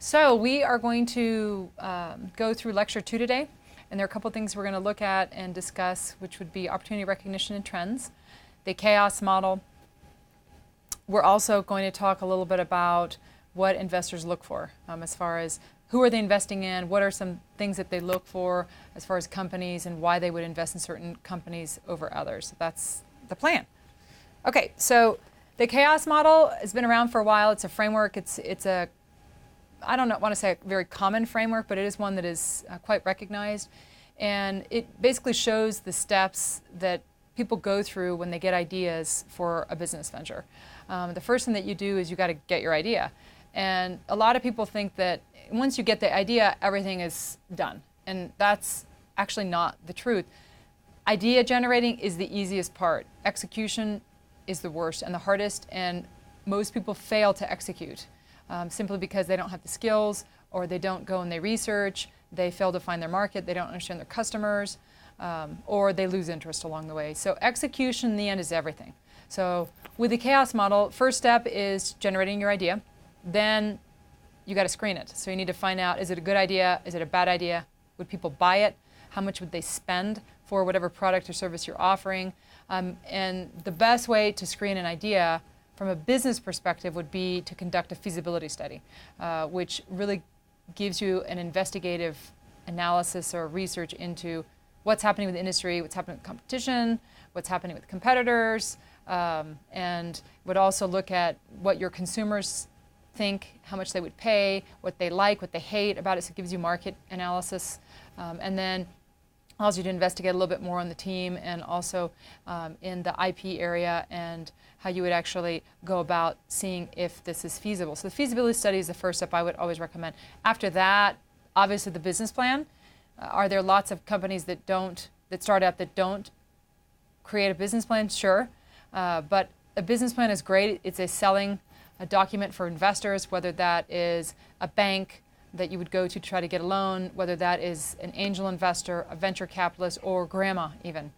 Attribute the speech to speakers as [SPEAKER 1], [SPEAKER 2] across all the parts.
[SPEAKER 1] So we are going to go through lecture 2 today, and there are a couple things we're going to look at and discuss, which would be opportunity recognition and trends, the chaos model. We're also going to talk a little bit about what investors look for as far as who are they investing in, what are some things that they look for as far as companies and why they would invest in certain companies over others. That's the plan. Okay, so the chaos model has been around for a while. It's a framework. It's a I don't want to say a very common framework, but it is one that is quite recognized. And it basically shows the steps that people go through when they get ideas for a business venture. The first thing that you do is you got to get your idea. And a lot of people think that once you get the idea, everything is done. And that's actually not the truth. Idea generating is the easiest part. Execution is the worst and the hardest, and most people fail to execute. Simply because they don't have the skills, or they don't go and they research, they fail to find their market, they don't understand their customers, or they lose interest along the way. So execution in the end is everything. So with the chaos model, first step is generating your idea. Then you got to screen it. So you need to find out, is it a good idea? Is it a bad idea? Would people buy it? How much would they spend for whatever product or service you're offering? And the best way to screen an idea from a business perspective would be to conduct a feasibility study, which really gives you an investigative analysis or research into what's happening with the industry, what's happening with competition, what's happening with competitors, and would also look at what your consumers think, how much they would pay, what they like, what they hate about it. So it gives you market analysis. And then allows you to investigate a little bit more on the team and also in the IP area and how you would actually go about seeing if this is feasible. So the feasibility study is the first step I would always recommend. After that, obviously the business plan. Are there lots of companies that start out that don't create a business plan? Sure. But a business plan is great. It's a document for investors, whether that is a bank that you would go to try to get a loan, whether that is an angel investor, a venture capitalist, or grandma even.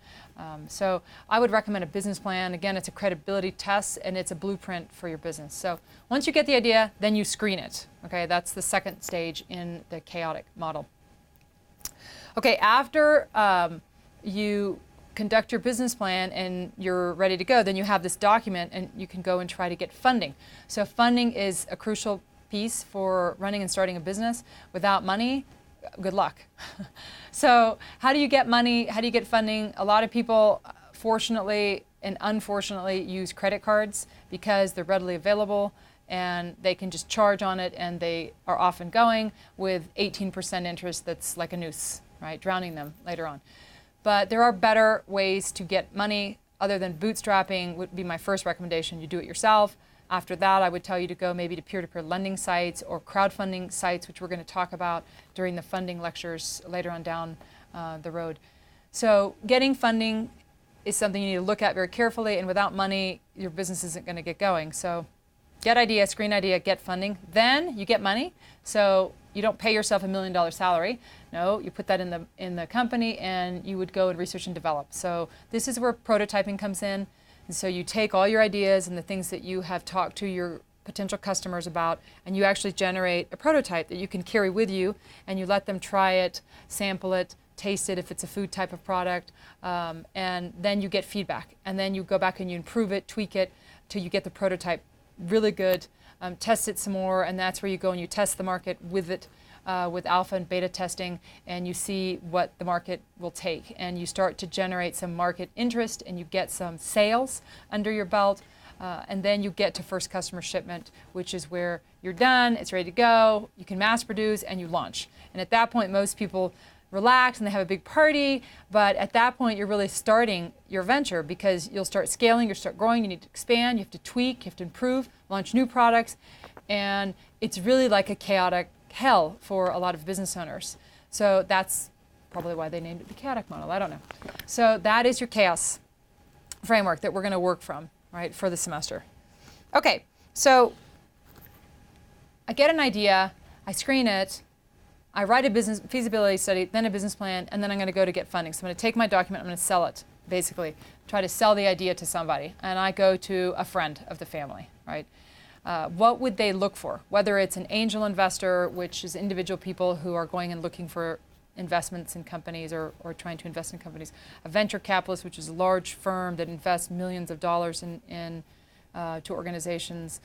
[SPEAKER 1] So I would recommend a business plan. Again, it's a credibility test and it's a blueprint for your business. So once you get the idea, then you screen it. Okay, that's the second stage in the chaotic model. Okay, after you conduct your business plan and you're ready to go, then you have this document and you can go and try to get funding. So funding is a crucial piece for running and starting a business. Without money, good luck. So how do you get money? How do you get funding? A lot of people, fortunately and unfortunately, use credit cards because they're readily available and they can just charge on it, and they are often going with 18% interest that's like a noose, right? Drowning them later on. But there are better ways to get money other than bootstrapping would be my first recommendation. You do it yourself. After that, I would tell you to go maybe to peer-to-peer lending sites or crowdfunding sites, which we're going to talk about during the funding lectures later on down the road. So getting funding is something you need to look at very carefully, and without money, your business isn't going to get going. So get idea, screen idea, get funding. Then you get money. So you don't pay yourself $1 million salary. No, you put that in the company, and you would go and research and develop. So this is where prototyping comes in. And so you take all your ideas and the things that you have talked to your potential customers about, and you actually generate a prototype that you can carry with you, and you let them try it, sample it, taste it if it's a food type of product, and then you get feedback. And then you go back and you improve it, tweak it, till you get the prototype really good, test it some more, and that's where you go and you test the market with it, with alpha and beta testing, and you see what the market will take. And you start to generate some market interest, and you get some sales under your belt, and then you get to first customer shipment, which is where you're done, it's ready to go, you can mass produce, and you launch. And at that point, most people relax and they have a big party, but at that point, you're really starting your venture because you'll start scaling, you'll start growing, you need to expand, you have to tweak, you have to improve, launch new products, and it's really like a chaotic hell for a lot of business owners. So that's probably why they named it the chaotic model. I don't know. So that is your chaos framework that we're going to work from, right, for the semester. Okay, so I get an idea, I screen it, I write a business feasibility study, then a business plan, and then I'm going to go to get funding. So I'm going to take my document, I'm going to sell it, basically, try to sell the idea to somebody. And I go to a friend of the family, right? What would they look for? Whether it's an angel investor, which is individual people who are going and looking for investments in companies or trying to invest in companies. A venture capitalist, which is a large firm that invests millions of dollars to organizations,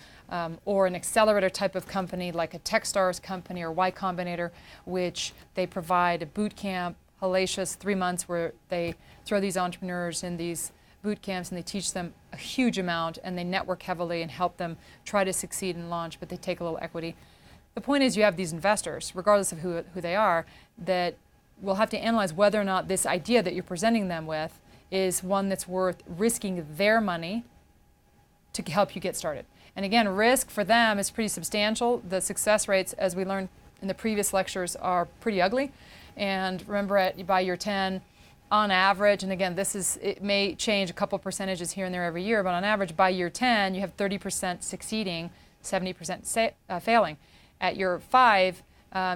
[SPEAKER 1] or an accelerator type of company like a Techstars company or Y Combinator, which they provide a boot camp, hellacious 3 months, where they throw these entrepreneurs in these boot camps and they teach them a huge amount and they network heavily and help them try to succeed and launch, but they take a little equity. The point is you have these investors, regardless of who they are, that will have to analyze whether or not this idea that you're presenting them with is one that's worth risking their money to help you get started. And again, risk for them is pretty substantial. The success rates, as we learned in the previous lectures, are pretty ugly. And remember, by year 10, on average, and again, it may change a couple percentages here and there every year, but on average, by year 10, you have 30% succeeding, 70% failing. At year 5,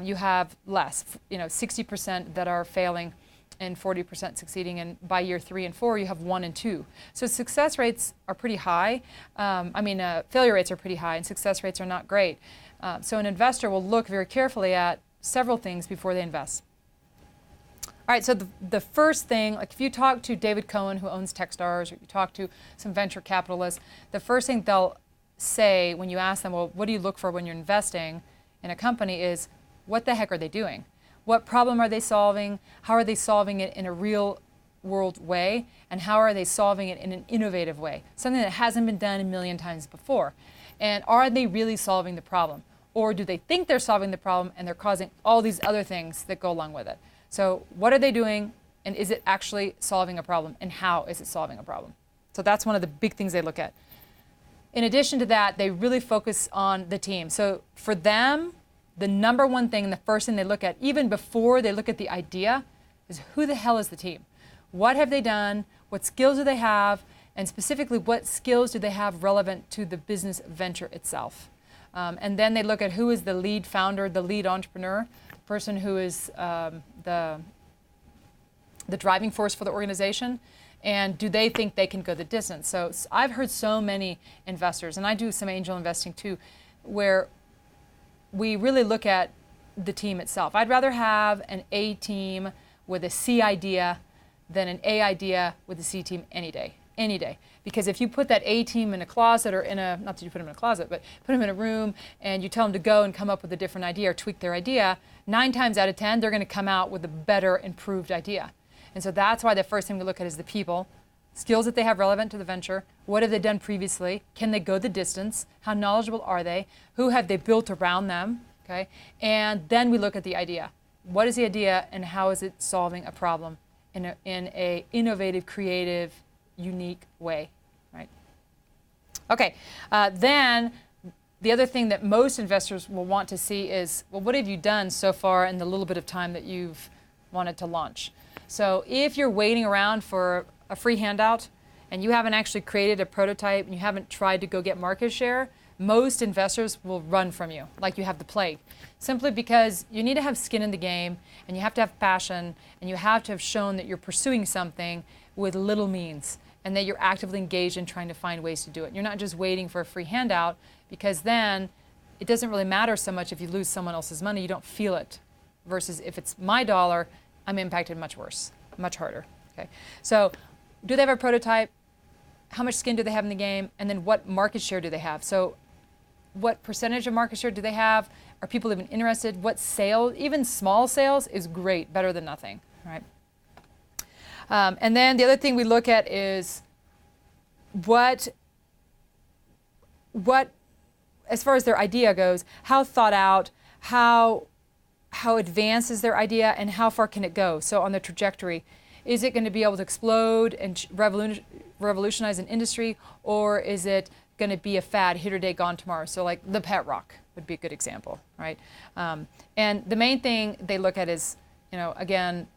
[SPEAKER 1] you have less, 60% that are failing and 40% succeeding, and by year 3 and 4, you have 1 and 2. So success rates are pretty high. Failure rates are pretty high, and success rates are not great. So an investor will look very carefully at several things before they invest. All right, so the first thing, like if you talk to David Cohen, who owns Techstars, or you talk to some venture capitalists, the first thing they'll say when you ask them, well, what do you look for when you're investing in a company, is what the heck are they doing? What problem are they solving? How are they solving it in a real world way? And how are they solving it in an innovative way? Something that hasn't been done a million times before. And are they really solving the problem? Or do they think they're solving the problem and they're causing all these other things that go along with it? So what are they doing, and is it actually solving a problem, and how is it solving a problem? So that's one of the big things they look at. In addition to that, they really focus on the team. So for them, the number one thing, and the first thing they look at, even before they look at the idea, is who the hell is the team? What have they done? What skills do they have? And specifically, what skills do they have relevant to the business venture itself? And then they look at who is the lead founder, the lead entrepreneur, the person who is the driving force for the organization, and do they think they can go the distance? So I've heard so many investors, and I do some angel investing too, where we really look at the team itself. I'd rather have an A team with a C idea than an A idea with a C team any day. Any day. Because if you put that A team in a closet, or not that you put them in a closet, but put them in a room and you tell them to go and come up with a different idea or tweak their idea, 9 times out of 10, they're going to come out with a better, improved idea. And so that's why the first thing we look at is the people, skills that they have relevant to the venture, what have they done previously, can they go the distance, how knowledgeable are they, who have they built around them, okay? And then we look at the idea. What is the idea and how is it solving a problem in a innovative, creative, unique way, right? Okay, then the other thing that most investors will want to see is, well, what have you done so far in the little bit of time that you've wanted to launch? So if you're waiting around for a free handout and you haven't actually created a prototype and you haven't tried to go get market share, most investors will run from you like you have the plague, simply because you need to have skin in the game and you have to have passion and you have to have shown that you're pursuing something with little means and that you're actively engaged in trying to find ways to do it. You're not just waiting for a free handout, because then it doesn't really matter so much if you lose someone else's money, you don't feel it. Versus if it's my dollar, I'm impacted much worse, much harder. Okay? So do they have a prototype? How much skin do they have in the game? And then what market share do they have? So what percentage of market share do they have? Are people even interested? What sales, even small sales, is great, better than nothing, right? And then the other thing we look at is what, as far as their idea goes, how thought out, how advanced is their idea, and how far can it go? So on the trajectory, is it going to be able to explode and revolutionize an industry, or is it going to be a fad, hit or day, gone tomorrow? So like the pet rock would be a good example, right? And the main thing they look at is, again,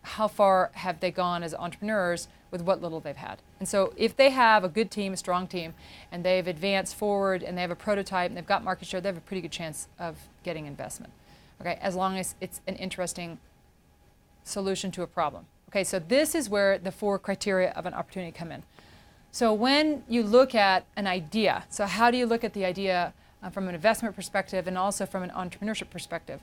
[SPEAKER 1] how far have they gone as entrepreneurs with what little they've had. And so if they have a good team, a strong team, and they've advanced forward and they have a prototype and they've got market share, they have a pretty good chance of getting investment, okay, as long as it's an interesting solution to a problem. Okay, so this is where the 4 criteria of an opportunity come in. So when you look at an idea, so how do you look at the idea from an investment perspective and also from an entrepreneurship perspective?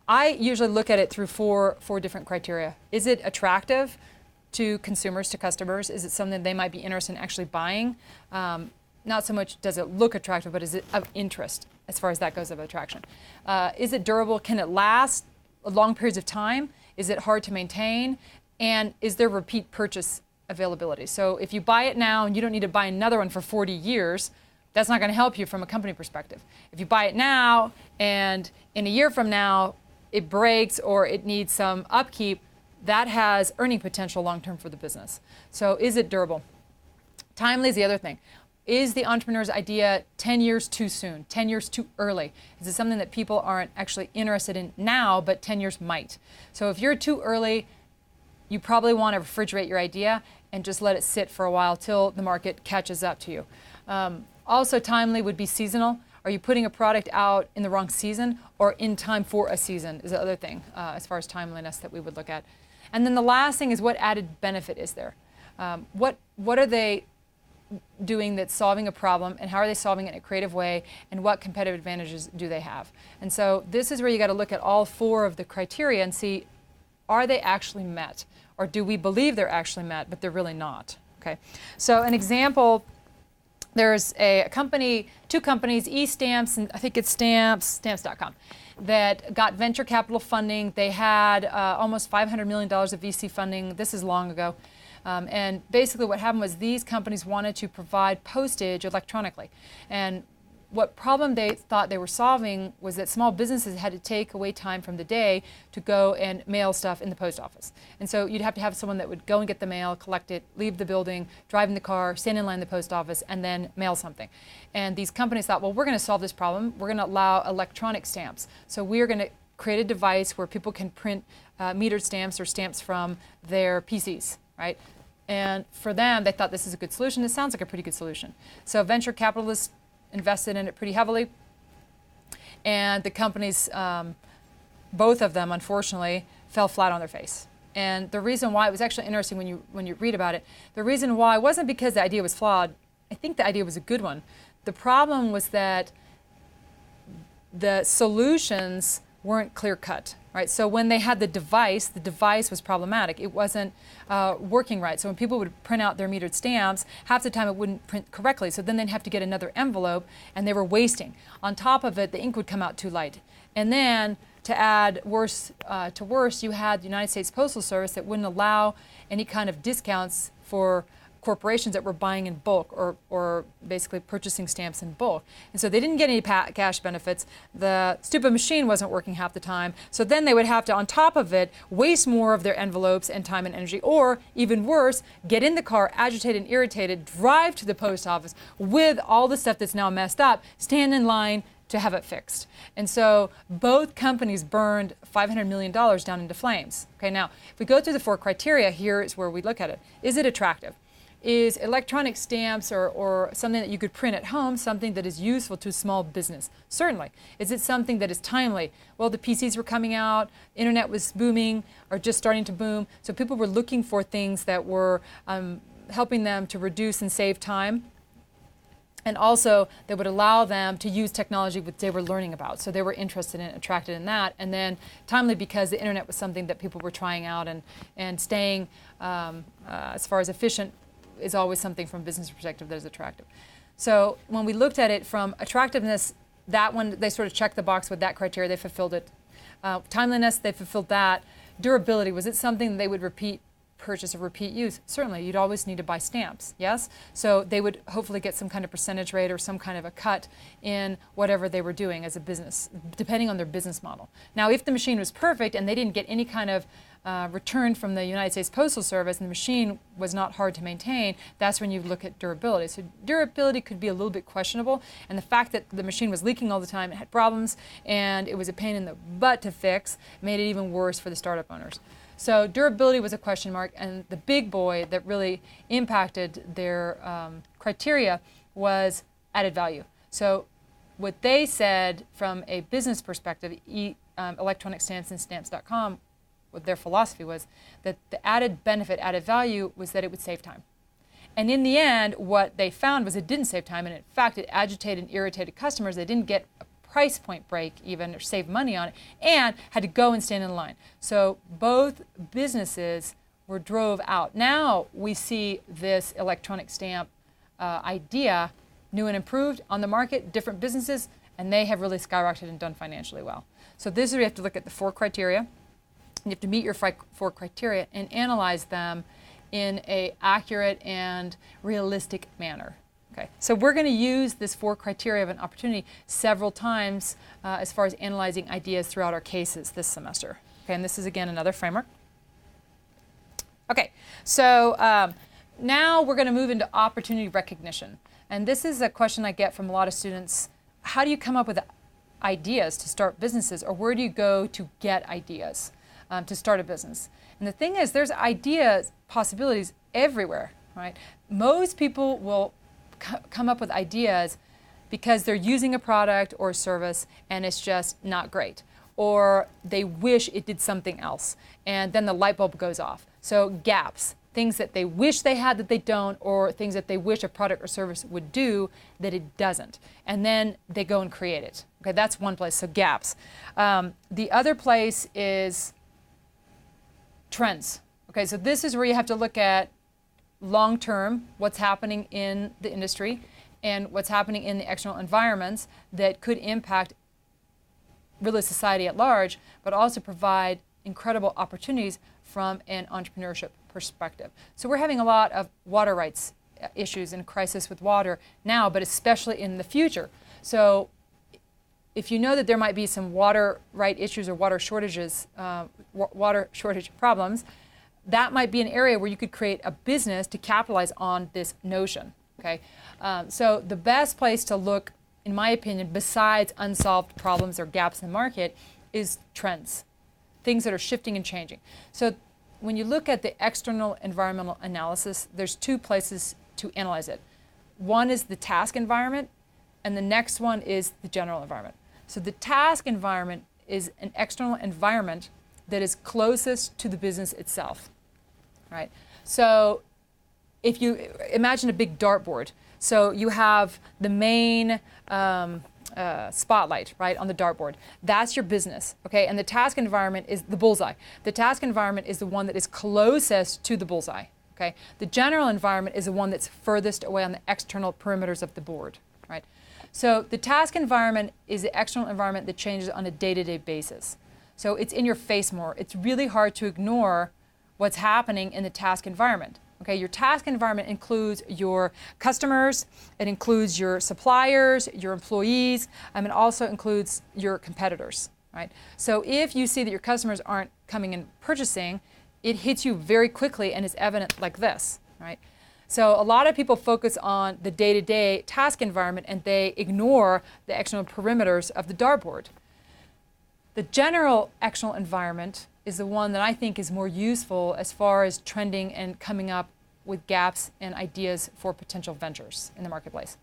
[SPEAKER 1] I usually look at it through four different criteria. Is it attractive to consumers, to customers? Is it something they might be interested in actually buying? Not so much does it look attractive, but is it of interest as far as that goes of attraction? Is it durable? Can it last long periods of time? Is it hard to maintain? And is there repeat purchase availability? So if you buy it now and you don't need to buy another one for 40 years, that's not going to help you from a company perspective. If you buy it now and in a year from now it breaks or it needs some upkeep, that has earning potential long-term for the business. So is it durable? Timely is the other thing. Is the entrepreneur's idea 10 years too soon, 10 years too early? Is it something that people aren't actually interested in now, but 10 years might? So if you're too early, you probably want to refrigerate your idea and just let it sit for a while till the market catches up to you. Also timely would be seasonal. Are you putting a product out in the wrong season or in time for a season is the other thing as far as timeliness that we would look at. And then the last thing is what added benefit is there? What are they doing that's solving a problem, and how are they solving it in a creative way, and what competitive advantages do they have? And so this is where you got to look at all four of the criteria and see, are they actually met? Or do we believe they're actually met, but they're really not? Okay. So an example, there's a company, two companies, eStamps, and I think it's Stamps.com, that got venture capital funding. They had almost $500 million of VC funding. This is long ago. And basically what happened was these companies wanted to provide postage electronically. And what problem they thought they were solving was that small businesses had to take away time from the day to go and mail stuff in the post office. And so you'd have to have someone that would go and get the mail, collect it, leave the building, drive in the car, stand in line in the post office, and then mail something. And these companies thought, well, we're going to solve this problem. We're going to allow electronic stamps. So we're going to create a device where people can print metered stamps or stamps from their PCs, right? And for them, they thought this is a good solution. It sounds like a pretty good solution. So venture capitalists invested in it pretty heavily. And the companies, both of them, unfortunately, fell flat on their face. And the reason why, it was actually interesting when you read about it, the reason why wasn't because the idea was flawed. I think the idea was a good one. The problem was that the solutions weren't clear-cut, right? So when they had the device was problematic. It wasn't working right. So when people would print out their metered stamps, half the time it wouldn't print correctly. So then they'd have to get another envelope, and they were wasting. On top of it, the ink would come out too light. And then to add worse to worse, you had the United States Postal Service that wouldn't allow any kind of discounts for corporations that were buying in bulk or basically purchasing stamps in bulk. And so they didn't get any cash benefits. The stupid machine wasn't working half the time. So then they would have to, on top of it, waste more of their envelopes and time and energy, or even worse, get in the car, agitated and irritated, drive to the post office with all the stuff that's now messed up, stand in line to have it fixed. And so both companies burned $500 million down into flames. Okay, now, if we go through the four criteria, here is where we look at it. Is it attractive? Is electronic stamps or something that you could print at home something that is useful to a small business? Certainly. Is it something that is timely? Well, the PCs were coming out, internet was booming or just starting to boom, so people were looking for things that were helping them to reduce and save time, and also that would allow them to use technology that they were learning about. So they were interested in, attracted in that. And then timely because the internet was something that people were trying out, and staying as far as efficient is always something from a business perspective that is attractive. So when we looked at it from attractiveness, that one, they sort of checked the box with that criteria, they fulfilled it. Timeliness, they fulfilled that. Durability, was it something they would repeat purchase or repeat use? Certainly, you'd always need to buy stamps, yes? So they would hopefully get some kind of percentage rate or some kind of a cut in whatever they were doing as a business, depending on their business model. Now, if the machine was perfect and they didn't get any kind of return from the United States Postal Service and the machine was not hard to maintain, that's when you look at durability. So durability could be a little bit questionable, and the fact that the machine was leaking all the time, it had problems, and it was a pain in the butt to fix, made it even worse for the startup owners. So durability was a question mark, and the big boy that really impacted their criteria was added value. So what they said from a business perspective, electronic stamps and Stamps.com, what their philosophy was that the added benefit, added value was that it would save time. And in the end, what they found was it didn't save time, and in fact, it agitated and irritated customers. They didn't get a price point break even or save money on it, and had to go and stand in line. So both businesses were drove out. Now we see this electronic stamp idea, new and improved, on the market, different businesses, and they have really skyrocketed and done financially well. So this is where you have to look at the 4 criteria. You have to meet your 4 criteria and analyze them in an accurate and realistic manner. Okay, so we're going to use this 4 criteria of an opportunity several times as far as analyzing ideas throughout our cases this semester. Okay, and this is again another framework. Okay, so now we're going to move into opportunity recognition. And this is a question I get from a lot of students. How do you come up with ideas to start businesses, or where do you go to get ideas to start a business? And the thing is, there's ideas, possibilities everywhere, right? Most people will come up with ideas because they're using a product or a service and it's just not great, or they wish it did something else, and then the light bulb goes off. So gaps, things that they wish they had that they don't, or things that they wish a product or service would do that it doesn't. And then they go and create it. Okay, that's one place, so gaps. The other place is trends. Okay, so this is where you have to look at long-term, what's happening in the industry and what's happening in the external environments that could impact really society at large, but also provide incredible opportunities from an entrepreneurship perspective. So we're having a lot of water rights issues and crisis with water now, but especially in the future. So if you know that there might be some water right issues or water shortages, water shortage problems, that might be an area where you could create a business to capitalize on this notion. Okay, so the best place to look, in my opinion, besides unsolved problems or gaps in the market, is trends, things that are shifting and changing. So when you look at the external environmental analysis, there's 2 places to analyze it. One is the task environment, and the next one is the general environment. So the task environment is an external environment that is closest to the business itself, right? So if you imagine a big dartboard, so you have the main spotlight, right, on the dartboard. That's your business, okay? And the task environment is the bullseye. The task environment is the one that is closest to the bullseye, okay? The general environment is the one that's furthest away on the external perimeters of the board, right? So the task environment is the external environment that changes on a day-to-day basis. So it's in your face more. It's really hard to ignore what's happening in the task environment. Okay, your task environment includes your customers, it includes your suppliers, your employees, and it also includes your competitors, right? So if you see that your customers aren't coming and purchasing, it hits you very quickly and is evident like this, right? So a lot of people focus on the day-to-day task environment and they ignore the external perimeters of the dartboard. The general external environment is the one that I think is more useful as far as trending and coming up with gaps and ideas for potential ventures in the marketplace.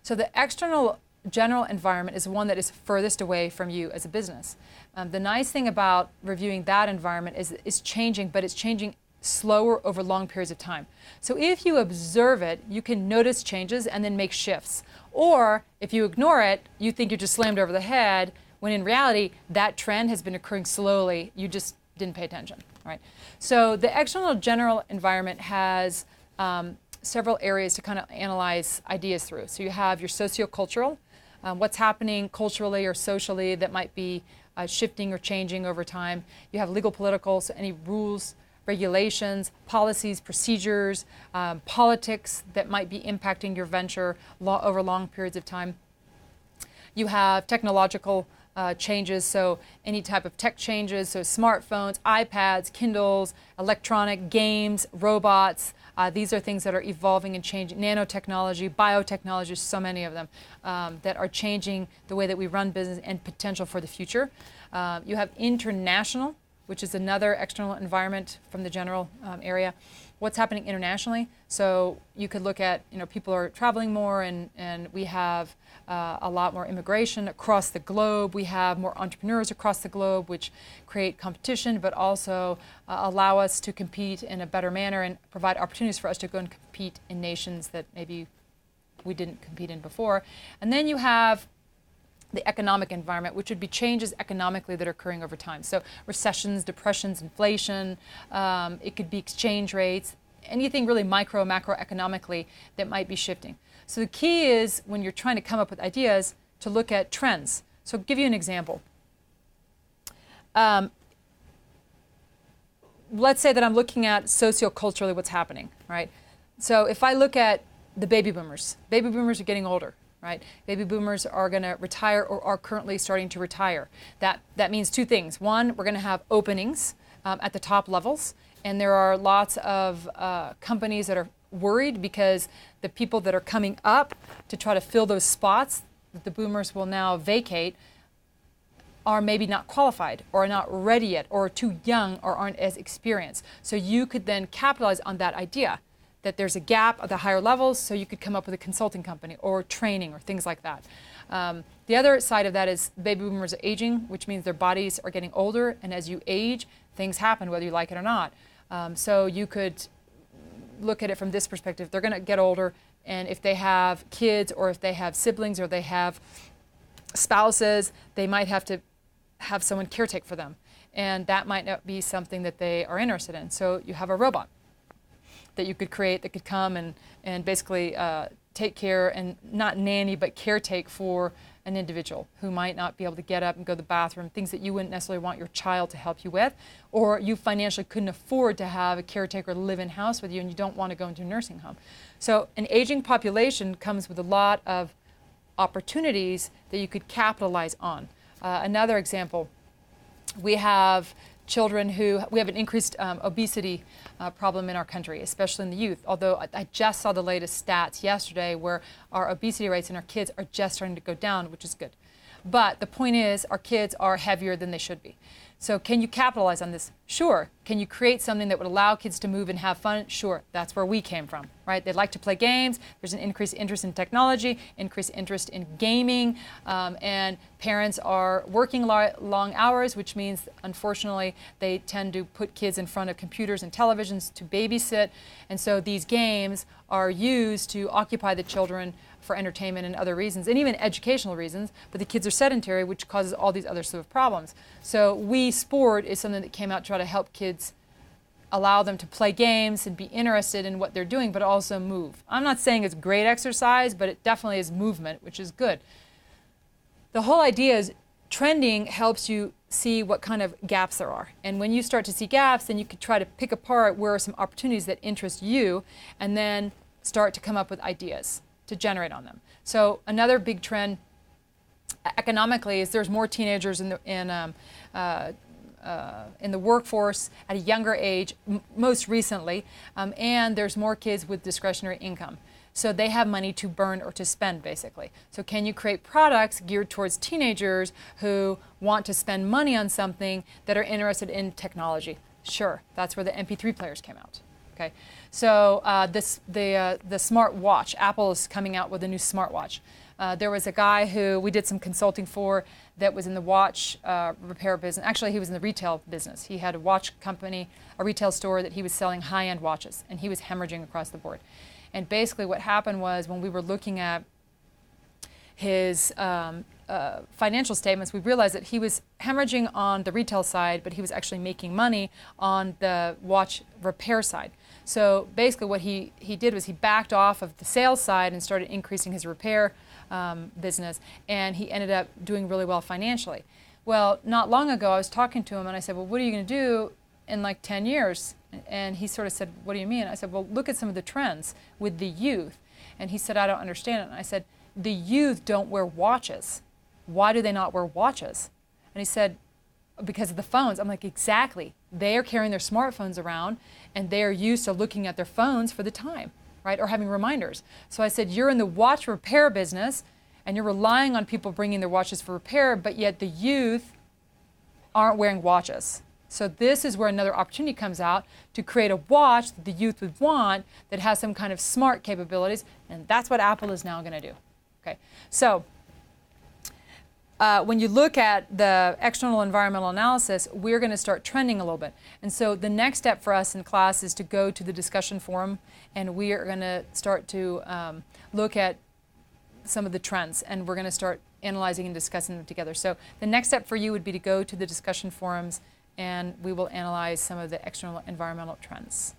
[SPEAKER 1] So the external general environment is the one that is furthest away from you as a business. The nice thing about reviewing that environment is it's changing, but it's changing slower over long periods of time. So if you observe it, you can notice changes and then make shifts. Or if you ignore it, you think you're just slammed over the head, when in reality, that trend has been occurring slowly. You just didn't pay attention, right? So the external general environment has several areas to kind of analyze ideas through. So you have your sociocultural, what's happening culturally or socially that might be shifting or changing over time. You have legal political, so any rules, regulations, policies, procedures, politics that might be impacting your venture over long periods of time. You have technological changes, so any type of tech changes, so smartphones, iPads, Kindles, electronic games, robots. These are things that are evolving and changing. Nanotechnology, biotechnology, so many of them that are changing the way that we run business and potential for the future. You have international, which is another external environment from the general area. what's happening internationally. So you could look at, people are traveling more, and we have a lot more immigration across the globe. We have more entrepreneurs across the globe, which create competition, but also allow us to compete in a better manner and provide opportunities for us to go and compete in nations that maybe we didn't compete in before. And then you have the economic environment, which would be changes economically that are occurring over time. So recessions, depressions, inflation, it could be exchange rates, anything really micro, macroeconomically that might be shifting. So the key is, when you're trying to come up with ideas, to look at trends. So I'll give you an example. Let's say that I'm looking at socioculturally what's happening, right? So if I look at the baby boomers are getting older. Right? Baby boomers are going to retire or are currently starting to retire. That means two things. One, we're going to have openings at the top levels, and there are lots of companies that are worried because the people that are coming up to try to fill those spots that the boomers will now vacate are maybe not qualified or are not ready yet or are too young or aren't as experienced. So you could then capitalize on that idea that there's a gap at the higher levels, so you could come up with a consulting company or training or things like that. The other side of that is baby boomers are aging, which means their bodies are getting older, and as you age, things happen whether you like it or not. So you could look at it from this perspective. They're going to get older, and if they have kids or if they have siblings or they have spouses, they might have to have someone caretake for them, and that might not be something that they are interested in. So you have a robot that you could create that could come and basically take care and not nanny but caretake for an individual who might not be able to get up and go to the bathroom, things that you wouldn't necessarily want your child to help you with, or you financially couldn't afford to have a caretaker live in house with you and you don't want to go into a nursing home. So an aging population comes with a lot of opportunities that you could capitalize on. Another example, we have an increased obesity problem in our country, especially in the youth. Although I just saw the latest stats yesterday where our obesity rates in our kids are just starting to go down, which is good. But the point is, our kids are heavier than they should be. So can you capitalize on this? Sure. Can you create something that would allow kids to move and have fun? Sure. That's where we came from, right? They like to play games. There's an increased interest in technology, increased interest in gaming, and parents are working long hours, which means, unfortunately, they tend to put kids in front of computers and televisions to babysit. And so these games are used to occupy the children for entertainment and other reasons, and even educational reasons, but the kids are sedentary, which causes all these other sort of problems. So Wii Sport is something that came out to try to help kids, allow them to play games and be interested in what they're doing, but also move. I'm not saying it's great exercise, but it definitely is movement, which is good. The whole idea is trending helps you see what kind of gaps there are. And when you start to see gaps, then you could try to pick apart where are some opportunities that interest you, and then start to come up with ideas to generate on them. So another big trend economically is there's more teenagers in the workforce at a younger age, most recently, and there's more kids with discretionary income. So they have money to burn or to spend, basically. So can you create products geared towards teenagers who want to spend money on something that are interested in technology? Sure, that's where the MP3 players came out. Okay, so the smart watch. Apple is coming out with a new smartwatch. There was a guy who we did some consulting for that was in the watch repair business. Actually, he was in the retail business. He had a watch company, a retail store that he was selling high-end watches, and he was hemorrhaging across the board. And basically what happened was, when we were looking at his financial statements, we realized that he was hemorrhaging on the retail side, but he was actually making money on the watch repair side. So basically what he did was he backed off of the sales side and started increasing his repair business, and he ended up doing really well financially. Well, not long ago I was talking to him and I said, well, what are you going to do in like 10 years? And he sort of said, what do you mean? I said, well, look at some of the trends with the youth. And he said, I don't understand it. And I said, the youth don't wear watches. Why do they not wear watches? And he said, because of the phones. I'm like, exactly. They are carrying their smartphones around, and they are used to looking at their phones for the time, right, or having reminders. So I said, you're in the watch repair business, and you're relying on people bringing their watches for repair, but yet the youth aren't wearing watches. So this is where another opportunity comes out to create a watch that the youth would want that has some kind of smart capabilities, and that's what Apple is now going to do. Okay, so when you look at the external environmental analysis, we're going to start trending a little bit. And so the next step for us in class is to go to the discussion forum, and we are going to start to look at some of the trends, and we're going to start analyzing and discussing them together. So the next step for you would be to go to the discussion forums, and we will analyze some of the external environmental trends.